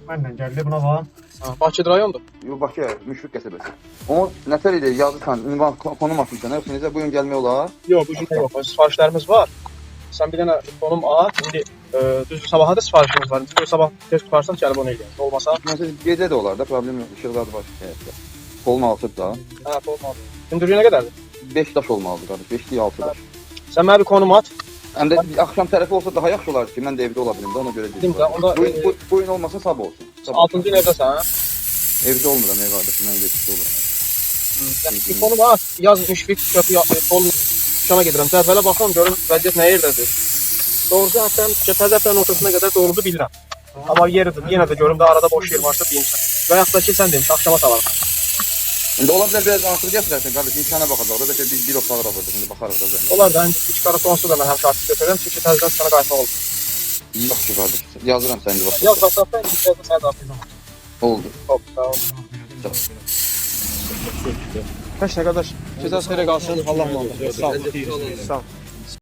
Mənlə gəldi buna bax. Ha, Bakı rayondur. Yox, Bakı, Müşfiq qəsəbəsi. Onu nətər idi, yazırsan, ünvan konum atmışsan, yoxsa necə bu gün gəlmək olar? Yox, bu gün yox. Sifarişlərimiz var. Sən bir dənə konum at. İndi düzdür, sabaha da sifarişimiz var. İndi sabah tez tutarsan gəlib onu eləyək. Olmasa, Məsələn, gecə də olar da, problem yox. İşıqlar var həyətdə. Kolun altıdır da. hə, olmadı. Hündürlüyü nə qədərdir? 5 daş olmalıdır qardaş, 5 değil 6 daş. Sən mənə bir konum at. Həm də axşam tərəfi olsa daha yaxşı olar ki, mən də evdə ola bilim də, ona görə Dedim də, onda bu gün olmasa sabah olsun. Sabah. 6-cı il evdəsən, hə? Evdə olmuram ev qardaşım, mən evdə işdə oluram. Bir konum at. Yaz Müşfiq köpü kolun dükkana gedirəm. Cədvələ baxıram, görüm vəziyyət nə yerdədir. Doğrusu həftənin təzə həftənin ortasına qədər doğrusu bilirəm. Amma yeridir, yenə də görüm də arada boş yer varsa deyimsən. Və yaxud da ki, sən demiş, axşama salarım. İndi ola bilər biraz artıq gətirərsən qardaş, imkana baxacaq da, bəlkə biz bir otaq rapordaq, indi baxarıq da zəhmət. Olar da, indi iç qara sonsuz da mən həmişə artıq götürürəm, çünki təzədən sənə qayıtmaq olur. Yox ki qardaş, yazıram səni də Yaz baxacaq. WhatsApp-dan, indi sənə daxil olun. Oldu. Hop, sağ ol. Kaç ne kadar? Cezası xeyrə qalsın, Allah muhafaza. Sağ ol. Sağ ol.